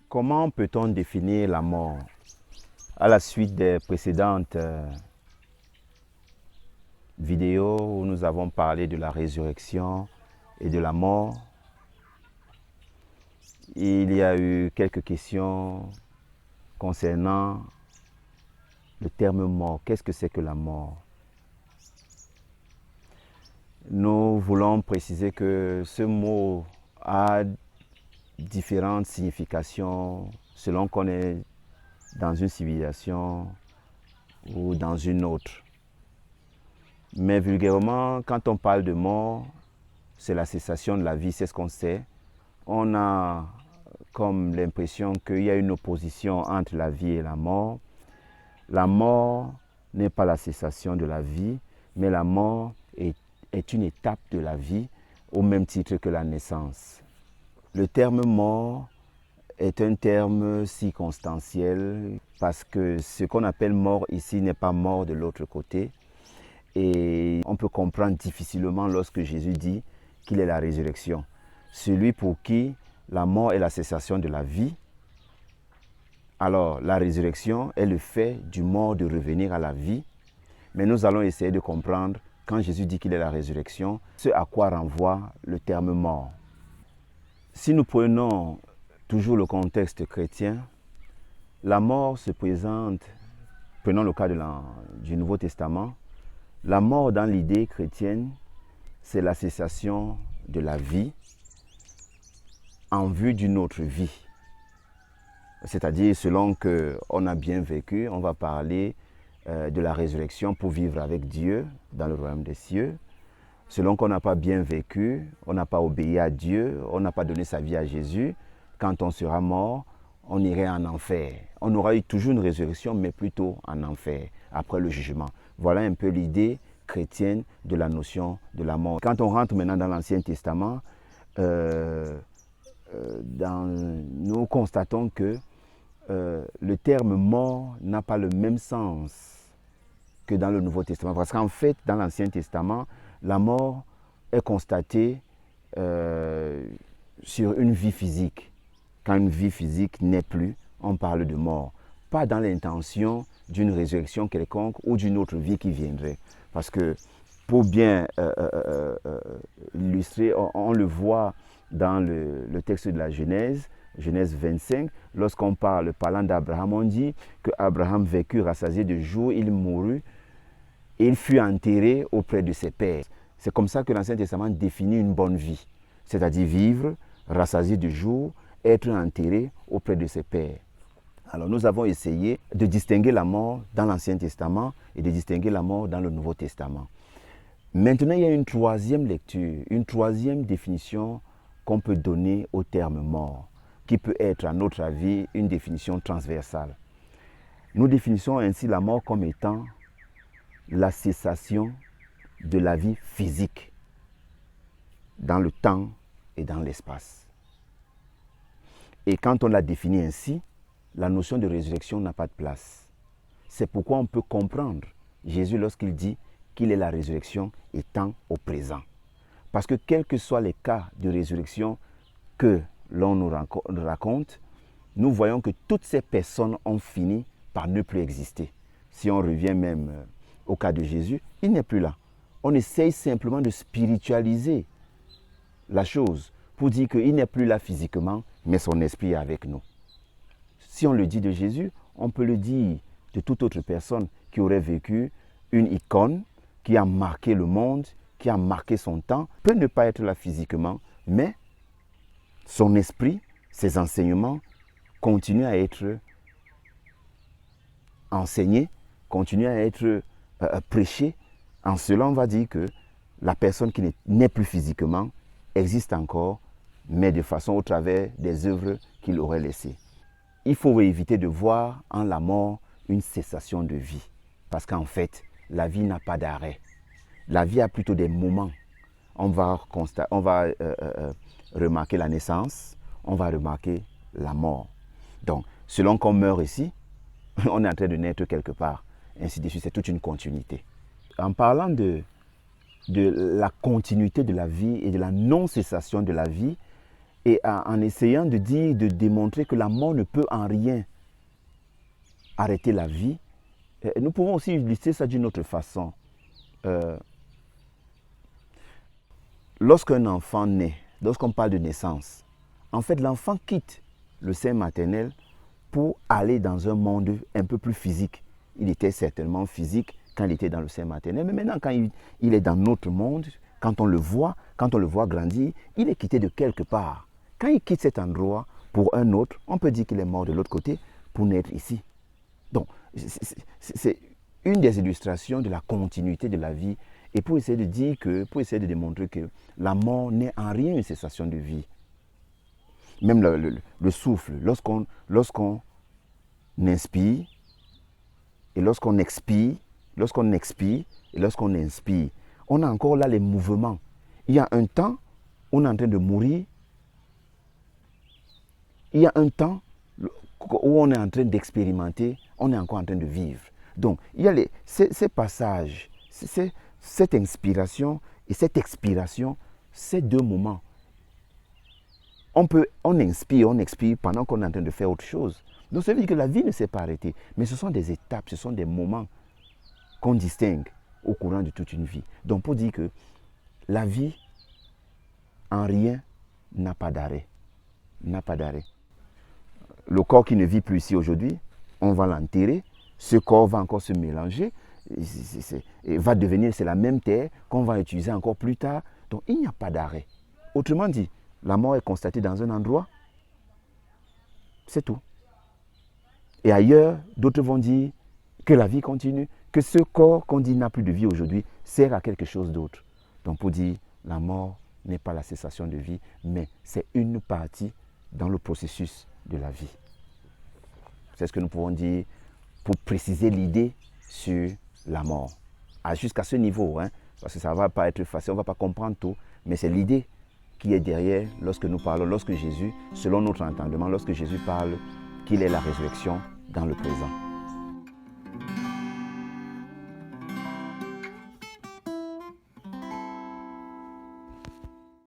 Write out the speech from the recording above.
Comment peut-on définir la mort? À la suite des précédentes vidéos où nous avons parlé de la résurrection et de la mort, il y a eu quelques questions concernant le terme mort. Qu'est-ce que c'est que la mort? Nous voulons préciser que ce mot a différentes significations selon qu'on est dans une civilisation ou dans une autre. Mais vulgairement, quand on parle de mort, c'est la cessation de la vie, c'est ce qu'on sait. On a comme l'impression qu'il y a une opposition entre la vie et la mort. La mort n'est pas la cessation de la vie, mais la mort est une étape de la vie au même titre que la naissance. Le terme mort est un terme circonstanciel parce que ce qu'on appelle mort ici n'est pas mort de l'autre côté. Et on peut comprendre difficilement lorsque Jésus dit qu'il est la résurrection. Celui pour qui la mort est la cessation de la vie, alors la résurrection est le fait du mort de revenir à la vie. Mais nous allons essayer de comprendre quand Jésus dit qu'il est la résurrection, ce à quoi renvoie le terme mort. Si nous prenons toujours le contexte chrétien, la mort se présente, prenons le cas du Nouveau Testament, la mort dans l'idée chrétienne, c'est la cessation de la vie en vue d'une autre vie. C'est-à-dire, selon qu'on a bien vécu, on va parler de la résurrection pour vivre avec Dieu dans le royaume des cieux. Selon qu'on n'a pas bien vécu, on n'a pas obéi à Dieu, on n'a pas donné sa vie à Jésus, quand on sera mort, on irait en enfer. On aura eu toujours une résurrection, mais plutôt en enfer, après le jugement. Voilà un peu l'idée chrétienne de la notion de la mort. Quand on rentre maintenant dans l'Ancien Testament, nous constatons que le terme mort n'a pas le même sens que dans le Nouveau Testament. Parce qu'en fait, dans l'Ancien Testament, la mort est constatée sur une vie physique. Quand une vie physique n'est plus, on parle de mort. Pas dans l'intention d'une résurrection quelconque ou d'une autre vie qui viendrait. Parce que pour bien illustrer, on le voit dans le texte de la Genèse 25, lorsqu'on parlant d'Abraham, on dit qu'Abraham vécut rassasié de jours, il mourut et il fut enterré auprès de ses pères. C'est comme ça que l'Ancien Testament définit une bonne vie, c'est-à-dire vivre rassasié de jours, être enterré auprès de ses pères. Alors nous avons essayé de distinguer la mort dans l'Ancien Testament et de distinguer la mort dans le Nouveau Testament. Maintenant, il y a une troisième lecture, une troisième définition qu'on peut donner au terme mort, qui peut être, à notre avis, une définition transversale. Nous définissons ainsi la mort comme étant la cessation de la vie physique dans le temps et dans l'espace. Et quand on la définit ainsi, la notion de résurrection n'a pas de place. C'est pourquoi on peut comprendre Jésus lorsqu'il dit qu'il est la résurrection étant au présent. Parce que quels que soient les cas de résurrection que l'on nous raconte, nous voyons que toutes ces personnes ont fini par ne plus exister. Si on revient même au cas de Jésus, il n'est plus là. On essaye simplement de spiritualiser la chose pour dire qu'il n'est plus là physiquement, mais son esprit est avec nous. Si on le dit de Jésus, on peut le dire de toute autre personne qui aurait vécu une icône, qui a marqué le monde, qui a marqué son temps, peut ne pas être là physiquement, mais son esprit, ses enseignements continuent à être enseignés, continuent à être prêchés. En cela, on va dire que la personne qui n'est plus physiquement existe encore, mais de façon au travers des œuvres qu'il aurait laissées. Il faut éviter de voir en la mort une cessation de vie, parce qu'en fait, la vie n'a pas d'arrêt. La vie a plutôt des moments. On va remarquer la naissance, on va remarquer la mort. Donc, selon qu'on meurt ici, on est en train de naître quelque part. Ainsi de suite, c'est toute une continuité. En parlant de la continuité de la vie et de la non-cessation de la vie, et en essayant de dire, de démontrer que la mort ne peut en rien arrêter la vie, nous pouvons aussi illustrer ça d'une autre façon. Lorsqu'un enfant naît, lorsqu'on parle de naissance, en fait, l'enfant quitte le sein maternel pour aller dans un monde un peu plus physique. Il était certainement physique quand il était dans le sein maternel, mais maintenant, quand il est dans notre monde, quand on le voit grandir, il est quitté de quelque part. Quand il quitte cet endroit pour un autre, on peut dire qu'il est mort de l'autre côté pour naître ici. Donc, c'est une des illustrations de la continuité de la vie et pour essayer de dire que, pour essayer de démontrer que la mort n'est en rien une cessation de vie. Même le souffle, lorsqu'on inspire et lorsqu'on expire et lorsqu'on inspire, on a encore là les mouvements. Il y a un temps où on est en train de mourir, il y a un temps où on est en train d'expérimenter, on est encore en train de vivre. Donc, il y a ces passages, cette inspiration et cette expiration, ces deux moments. On inspire, on expire pendant qu'on est en train de faire autre chose. Donc, ça veut dire que la vie ne s'est pas arrêtée. Mais ce sont des étapes, ce sont des moments qu'on distingue au courant de toute une vie. Donc, pour dire que la vie, en rien, n'a pas d'arrêt. N'a pas d'arrêt. Le corps qui ne vit plus ici aujourd'hui, on va l'enterrer. Ce corps va encore se mélanger. Et va devenir, c'est la même terre qu'on va utiliser encore plus tard. Donc, il n'y a pas d'arrêt. Autrement dit, la mort est constatée dans un endroit. C'est tout. Et ailleurs, d'autres vont dire que la vie continue, que ce corps qu'on dit n'a plus de vie aujourd'hui sert à quelque chose d'autre. Donc pour dire, la mort n'est pas la cessation de vie, mais c'est une partie dans le processus de la vie. C'est ce que nous pouvons dire pour préciser l'idée sur la mort. Jusqu'à ce niveau, parce que ça ne va pas être facile, on ne va pas comprendre tout, mais c'est l'idée qui est derrière lorsque nous parlons, lorsque Jésus, selon notre entendement, lorsque Jésus parle qu'il est la résurrection dans le présent.